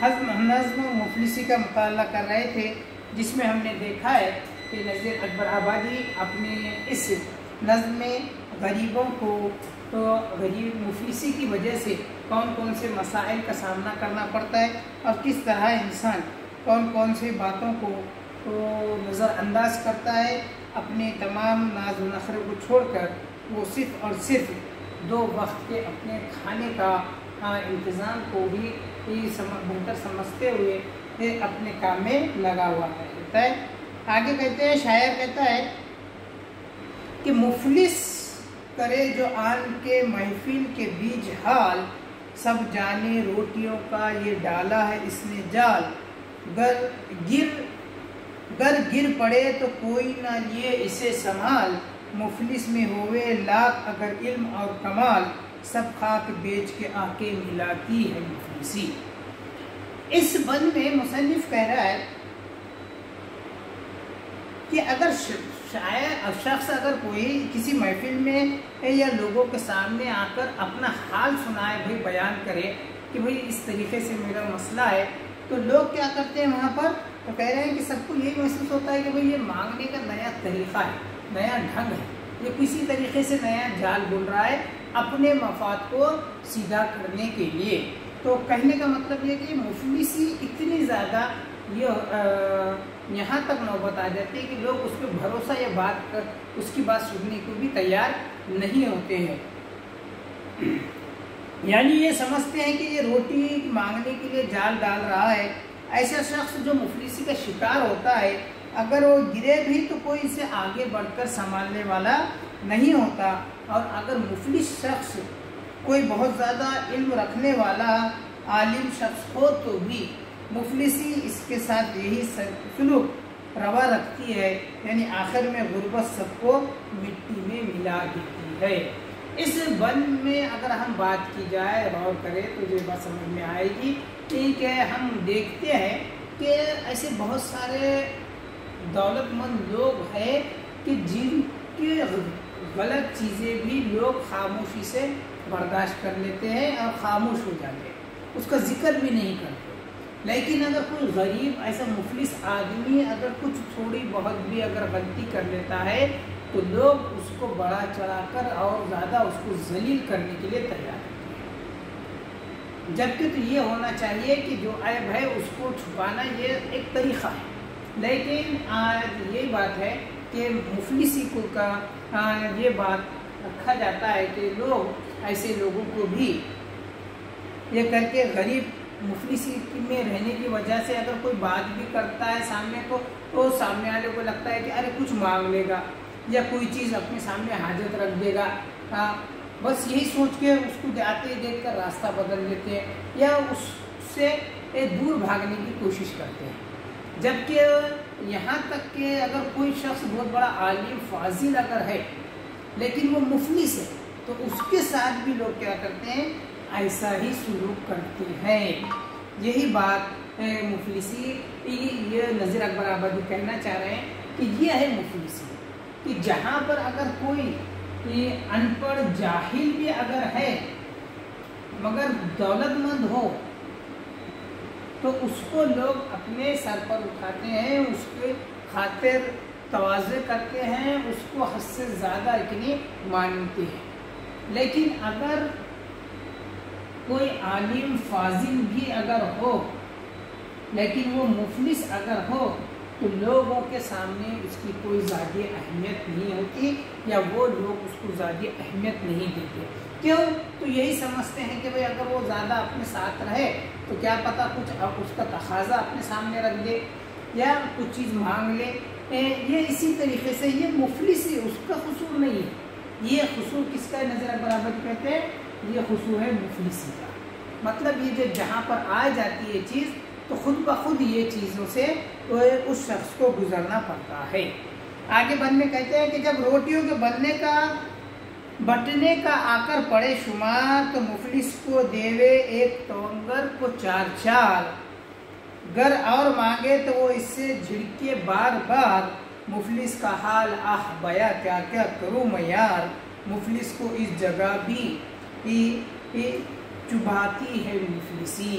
نظم مفلسی کا مطالعہ کر رہے تھے، جس میں ہم نے دیکھا ہے کہ نذیر اکبر آبادی اپنے اس نظم میں غریبوں کو تو غریب مفلسی کی وجہ سے کون کون سے مسائل کا سامنا کرنا پڑتا ہے اور کس طرح انسان کون کون سے باتوں کو نظر انداز کرتا ہے، اپنے تمام ناز و نخرے کو چھوڑ کر وہ صرف اور صرف 2 وقت کے اپنے کھانے کا انتظام کو بھی بہتر سمجھتے ہوئے اپنے کام میں لگا ہوا ہے۔ آگے کہتے ہیں، شاعر کہتا ہے کہ مفلس کرے جو آن کے محفل کے بیچ حال، سب جانے روٹیوں کا یہ ڈالا ہے اس نے جال، گر پڑے تو کوئی نہ لیے اسے سنبھال، مفلس میں ہوئے لاکھ اگر علم اور کمال، سب خاک بیچ کے آ کے ملاتی ہے مفلسی۔ اس بند میں مصنف کہہ رہا ہے کہ اگر شخص اگر کوئی کسی محفل میں یا لوگوں کے سامنے آ کر اپنا حال سنائے، بھائی بیان کرے کہ بھائی اس طریقے سے میرا مسئلہ ہے، تو لوگ کیا کرتے ہیں وہاں پر؟ تو کہہ رہے ہیں کہ سب کو یہی محسوس ہوتا ہے کہ بھائی یہ مانگنے کا نیا طریقہ ہے، نیا ڈھنگ ہے، یہ کسی طریقے سے نیا جال بول رہا ہے اپنے مفاد کو سیدھا کرنے کے لیے۔ تو کہنے کا مطلب یہ کہ مفلسی اتنی زیادہ یہاں تک نوبت آ جاتی ہے کہ لوگ اس پہ بھروسہ یا اس کی بات سننے کو بھی تیار نہیں ہوتے ہیں، یعنی یہ سمجھتے ہیں کہ یہ روٹی مانگنے کے لیے جال ڈال رہا ہے۔ ایسا شخص جو مفلسی کا شکار ہوتا ہے، اگر وہ گرے بھی تو کوئی اسے آگے بڑھ کر سنبھالنے والا نہیں ہوتا، اور اگر مفلس شخص کوئی بہت زیادہ علم رکھنے والا عالم شخص ہو تو بھی مفلسی اس کے ساتھ یہی سلوک روا رکھتی ہے، یعنی آخر میں غربت سب کو مٹی میں ملا دیتی ہے۔ اس بند میں اگر ہم بات کی جائے، غور کریں تو یہ بات سمجھ میں آئے گی کہ ہم دیکھتے ہیں کہ ایسے بہت سارے دولت مند لوگ ہیں کہ جن کے غلط چیزیں بھی لوگ خاموشی سے برداشت کر لیتے ہیں اور خاموش ہو جاتے ہیں، اس کا ذکر بھی نہیں کرتے۔ لیکن اگر کوئی غریب ایسا مفلس آدمی اگر کچھ تھوڑی بہت بھی اگر غلطی کر لیتا ہے تو لوگ اس کو بڑا چڑھا کر اور زیادہ اس کو ذلیل کرنے کے لیے تیار ہوتے ہیں، جبکہ تو یہ ہونا چاہیے کہ جو عیب ہے اس کو چھپانا یہ ایک طریقہ ہے۔ لیکن آج یہی بات ہے کہ مفلسی کو کا یہ بات رکھا جاتا ہے کہ لوگ ایسے لوگوں کو بھی یہ کر کے غریب مفلسی میں رہنے کی وجہ سے اگر کوئی بات بھی کرتا ہے سامنے کو تو سامنے والے کو لگتا ہے کہ ارے کچھ مانگ لے گا یا کوئی چیز اپنے سامنے حاجت رکھ دے گا، بس یہی سوچ کے اس کو جاتے دیکھ کر راستہ بدل لیتے ہیں یا اس سے دور بھاگنے کی کوشش کرتے ہیں۔ جبکہ یہاں تک کہ اگر کوئی شخص بہت بڑا عالم فاضل اگر ہے لیکن وہ مفلس ہے تو اس کے ساتھ بھی لوگ کیا کرتے ہیں؟ ایسا ہی سلوک کرتے ہیں۔ یہی بات مفلسی یہ نذیر اکبر آبادی کہنا چاہ رہے ہیں کہ یہ ہے مفلسی، کہ جہاں پر اگر کوئی ان پڑھ جاہل بھی اگر ہے مگر دولت مند ہو تو اس کو لوگ اپنے سر پر اٹھاتے ہیں، اس کے خاطر تواضع کرتے ہیں، اس کو حد سے زیادہ اتنی مانتے ہیں۔ لیکن اگر کوئی عالم فاضل بھی اگر ہو لیکن وہ مفلس اگر ہو تو لوگوں کے سامنے اس کی کوئی زیادہ اہمیت نہیں ہوتی یا وہ لوگ اس کو زیادہ اہمیت نہیں دیتے۔ کیوں؟ تو یہی سمجھتے ہیں کہ بھئی اگر وہ زیادہ اپنے ساتھ رہے تو کیا پتہ کچھ اس کا تقاضا اپنے سامنے رکھ دے یا کچھ چیز مانگ لے۔ یہ اسی طریقے سے یہ مفلسی اس کا قصور نہیں ہے، یہ قصور کس کا نذیر اکبر آبادی کہتے ہیں؟ یہ قصور ہے مفلسی کا۔ مطلب یہ جو جہاں پر آ جاتی ہے چیز تو خود بخود یہ چیزوں سے اس شخص کو گزرنا پڑتا ہے۔ آگے بند میں کہتے ہیں کہ جب روٹیوں کے بٹنے کا آ کر پڑے شمار تو مفلس کو دیوے ایک تونگر کو 4 چال، گر اور مانگے تو وہ اس سے جھڑکے بار بار، مفلس کا حال آہ بیا کیا کیا کروں میں یار، مفلس کو اس جگہ بھی چبھاتی ہے مفلسی۔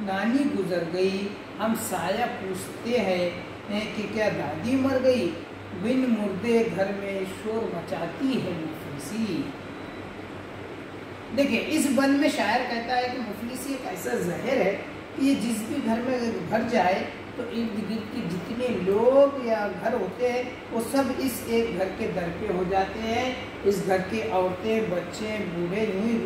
نانی گزر گئی، ہم سایہ پوچھتے ہیں کہ کیا دادی مر گئی، بن مردے گھر میں شور مچاتی ہے مفلسی۔ دیکھیں اس بند میں شاعر کہتا ہے کہ مفلسی ایک ایسا زہر ہے کہ یہ جس بھی گھر میں بھر جائے تو ارد گرد کے جتنے لوگ یا گھر ہوتے ہیں وہ سب اس ایک گھر کے در پہ ہو جاتے ہیں۔ اس گھر کی عورتیں، بچے، بوڑھے یوں ہی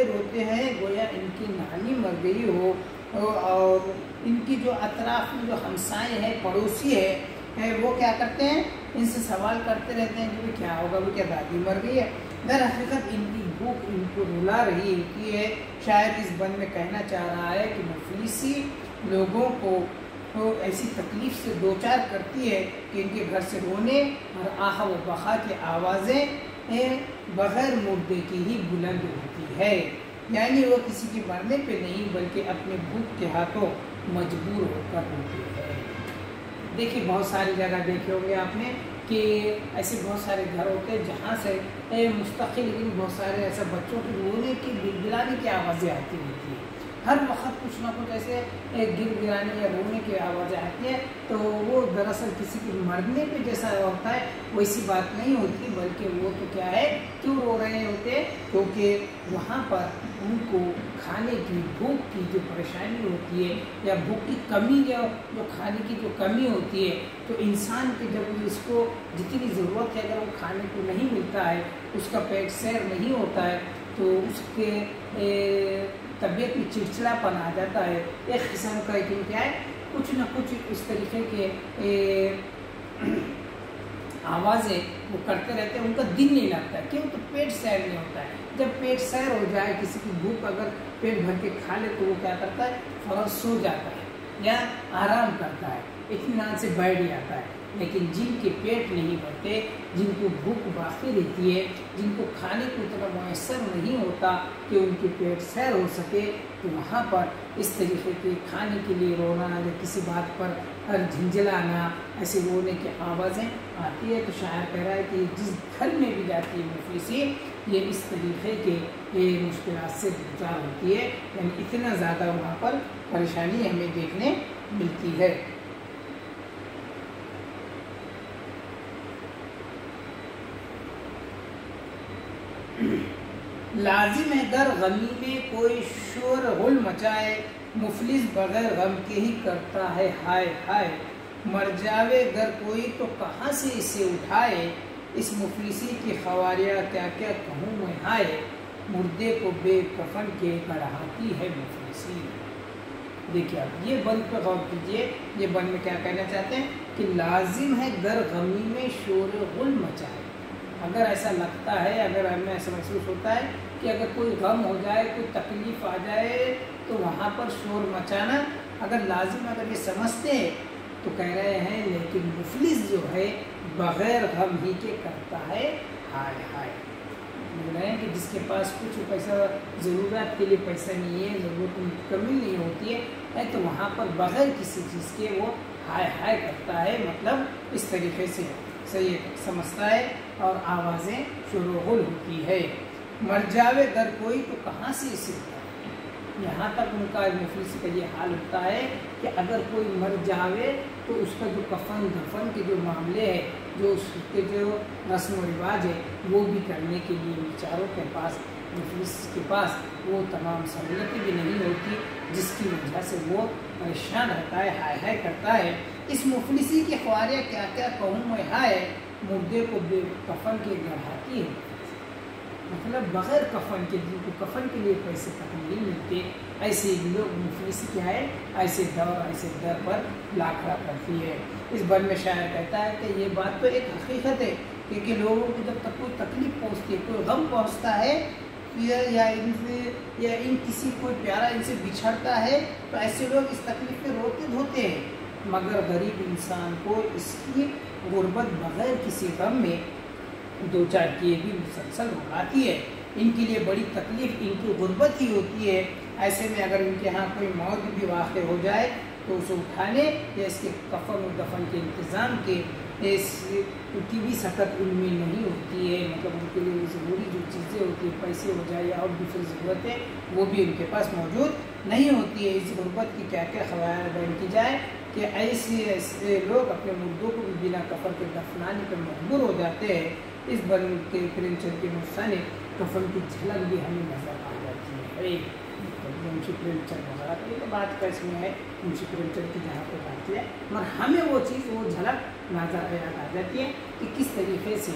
روتے ہیں گویا ان کی نانی مر گئی ہو، اور ان کی جو اطراف میں جو ہمسائے ہیں، پڑوسی ہے، وہ کیا کرتے ہیں، ان سے سوال کرتے رہتے ہیں کہ کیا ہوگا، وہ کیا دادی مر گئی ہے۔ در حقیقت ان کی بھوک ان کو رلا رہی ہوتی ہے۔ شاید اس بند میں کہنا چاہ رہا ہے کہ مفلسی لوگوں کو ایسی تکلیف سے دوچار کرتی ہے کہ ان کے گھر سے رونے اور آہ و بخا کی آوازیں بغیر مردے کی ہی بلند ہوتی ہے، یعنی وہ کسی کی مرنے پہ نہیں بلکہ اپنے بھوک کے ہاتھوں مجبور ہو کر ہوتی ہے۔ دیکھیے بہت ساری جگہ دیکھے ہوں گے آپ نے کہ ایسے بہت سارے گھر ہوتے ہیں جہاں سے مستقل لیکن بہت سارے ایسے بچوں کی رونے کی گڑگڑانے کی آوازیں آتی ہوتی ہیں، ہر وقت کچھ نہ کچھ ایسے گر گرانے یا رونے کی آوازیں آتی ہیں، تو وہ دراصل کسی کے مرنے پہ جیسا ہوتا ہے ویسی بات نہیں ہوتی، بلکہ وہ تو کیا ہے، کیوں رو رہے ہوتے ہیں، کیونکہ وہاں پر ان کو کھانے کی بھوک کی جو پریشانی ہوتی ہے یا بھوک کی کمی یا جو کھانے کی جو کمی ہوتی ہے، تو انسان کے جب اس کو جتنی ضرورت ہے اگر وہ کھانے کو نہیں ملتا ہے، اس کا پیٹ سیر نہیں ہوتا ہے، تو اس کے طبیعت میں چڑچڑا پن آ جاتا ہے، ایک قسم کا کیا ہے، کچھ نہ کچھ اس طریقے کے آوازیں وہ کرتے رہتے ہیں، ان کا دل نہیں لگتا ہے، کیوں تو پیٹ سیر نہیں ہوتا ہے۔ جب پیٹ سیر ہو جائے، کسی کی بھوک اگر پیٹ بھر کے کھا لے تو وہ کیا کرتا ہے، فوراً سو جاتا ہے یا آرام کرتا ہے، اطمینان سے بیٹھ جاتا ہے۔ لیکن جن کے پیٹ نہیں بھرتے، جن کو بھوک باقی رہتی ہے، جن کو کھانے کو اتنا میسر نہیں ہوتا کہ ان کے پیٹ سیر ہو سکے، تو وہاں پر اس طریقے کے کھانے کے لیے رونا یا کسی بات پر جھنجھلانا، ایسے رونے کی آوازیں آتی ہے۔ تو شاعر کہہ رہا ہے کہ جس گھر میں بھی جاتی ہے مفلسی، یہ اس طریقے کے مشکلات سے دوچار ہوتی ہے، یعنی اتنا زیادہ وہاں پر پریشانی ہمیں دیکھنے ملتی ہے۔ لازم ہے گر غمی میں کوئی شور غل مچائے، مفلس بغیر غم کے ہی کرتا ہے ہائے ہائے، مر جاوے گر کوئی تو کہاں سے اسے اٹھائے، اس مفلسی کی خواریاں کیا کیا کہوں میں ہائے، مردے کو بے کفن کے گڑھاتی ہے مفلسی۔ دیکھیے آپ یہ بند پہ غور کیجئے، یہ بند میں کیا کہنا چاہتے ہیں کہ لازم ہے گر غمی میں شور غل مچائے۔ اگر ایسا لگتا ہے، اگر ہمیں ایسا محسوس ہوتا ہے کہ اگر کوئی غم ہو جائے، کوئی تکلیف آ جائے تو وہاں پر شور مچانا اگر لازم، اگر یہ سمجھتے ہیں تو کہہ رہے ہیں لیکن مفلس جو ہے بغیر غم ہی کے کرتا ہے ہائے ہائے۔ بول رہے ہیں کہ جس کے پاس کچھ پیسہ ضرورت کے لیے پیسہ نہیں ہے، ضرورت کی کمی نہیں ہوتی ہے، تو وہاں پر بغیر کسی چیز کے وہ ہائے ہائے کرتا ہے، مطلب اس طریقے سے صحیح سمجھتا ہے اور آوازیں شور و غل ہوتی ہے۔ مر جاوے گر کوئی تو کہاں سے اسے اٹھائے، یہاں تک ان کا مفلسی کا یہ حال ہوتا ہے کہ اگر کوئی مر جاوے تو اس کا جو کفن دفن کے جو معاملے ہیں، جو اس کے جو رسم و رواج ہے، وہ بھی کرنے کے لیے بیچاروں کے پاس، مفلس کے پاس وہ تمام سہولتیں بھی نہیں ہوتی، جس کی وجہ سے وہ پریشان رہتا ہے، ہائے ہائے کرتا ہے۔ اس مفلسی کی خواریاں کیا کیا کہوں میں ہائے، مردے کو بے کفن کے گڑھاتی ہے، مطلب بغیر کفن کے، جن کو کفن کے لیے پیسے تک نہیں ملتے، ایسے لوگ مفلسی کیا ہے، ایسے دور ایسے در پر لاکھڑا کرتی ہے۔ اس بند میں شاعر کہتا ہے کہ یہ بات تو ایک حقیقت ہے کہ لوگوں کو جب تک کوئی تکلیف پہنچتی ہے، کوئی غم پہنچتا ہے یا ان کسی کوئی پیارا ان سے بچھڑتا ہے، تو ایسے لوگ اس تکلیف پہ روتے دھوتے ہیں، مگر غریب انسان کو اس کی غربت بغیر کسی غم میں دو چار کیے بھی مسلسل رلاتی ہے۔ ان کے لیے بڑی تکلیف ان کی غربت ہی ہوتی ہے۔ ایسے میں اگر ان کے ہاں کوئی موت بھی واقع ہو جائے تو اسے اٹھانے یا اس کے کفن و دفن کے انتظام کے کی بھی سخت ان میں نہیں ہوتی ہے، مطلب ان کے لیے ضروری جو چیزیں ہوتی ہیں، پیسے ہو جائے یا اور دوسری ضرورتیں، وہ بھی ان کے پاس موجود نہیں ہوتی ہے۔ اس غربت کی کیا کیا خواہر بیان کی جائے کہ ایسے لوگ اپنے مردوں کو بھی بنا کفن کے دفنانے پر مجبور ہو جاتے ہیں۔ اس برن کے پرنچر کے نسخہ نے کفن کی جھلک بھی ہمیں نظر آ جاتی ہے۔ منشی پرنچر نظر آتی ہے، تو بات کا اس میں ہے منشی پرنچر کی جہاں پہ بات ہے، مگر ہمیں وہ چیز وہ جھلک نظر آ جاتی ہے کہ کس طریقے سے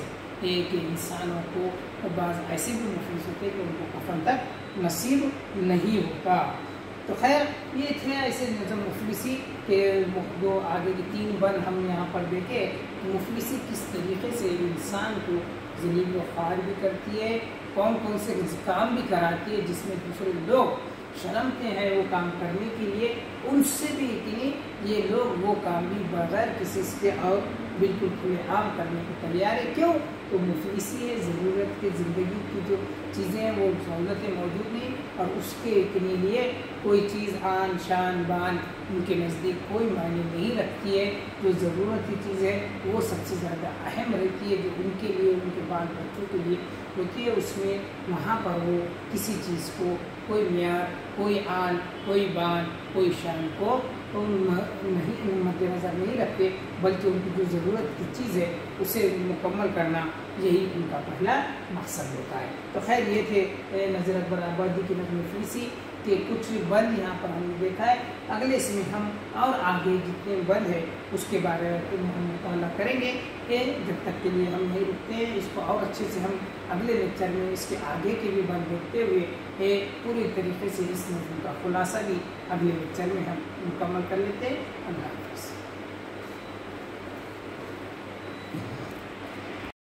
ایک انسانوں کو بعض ایسے بھی مفلس ہوتے ہیں کہ ان کو کفن تک نصیب نہیں ہوتا۔ تو خیر یہ تھے ایسے نظم مفلسی کہ جو آگے کی 3 بند ہم یہاں پر دیکھے، مفلسی کس طریقے سے انسان کو ذلیل و خوار بھی کرتی ہے، کون کون سے کام بھی کراتی ہے جس میں دوسرے لوگ شرمتے ہیں وہ کام کرنے کے لیے، ان سے بھی اتنی یہ لوگ وہ کام بھی بغیر کسی کے اور بالکل کھلے عام کرنے کو تیار ہے۔ کیوں؟ تو مفلسی ہے، ضرورت کے زندگی کی جو چیزیں ہیں وہ سہولتیں موجود نہیں، اور اس کے اتنے لیے کوئی چیز آن شان بان ان کے نزدیک کوئی معنی نہیں رکھتی ہے۔ جو ضرورت کی چیز ہے وہ سب سے زیادہ اہم رہتی ہے، جو ان کے لیے ان کے بال بچوں کے لیے ہوتی ہے، اس میں وہاں پر وہ کسی چیز کو کوئی معیار، کوئی آن، کوئی بان، کوئی شان کو نہیں مد نظر نہیں رکھتے، بلکہ ان کی جو ضرورت کی چیز ہے اسے مکمل کرنا یہی ان کا پہلا مقصد ہوتا ہے۔ تو خیر یہ تھے نذیر اکبر آبادی کی نظم مفلسی کے کچھ بند یہاں پر ہم نے دیکھا ہے۔ اگلے اس میں ہم اور آگے جتنے بند ہیں اس کے بارے میں ہم مطالعہ کریں گے، جب تک کے لیے ہم نہیں رکتے ہیں، اس کو اور اچھے سے ہم اگلے لیکچر میں اس کے آگے کے بھی بند دیکھتے ہوئے پوری طریقے سے اس نظم کا خلاصہ بھی اگلے لیکچر میں ہم مکمل کر لیتے ہیں۔ اللہ حافظ۔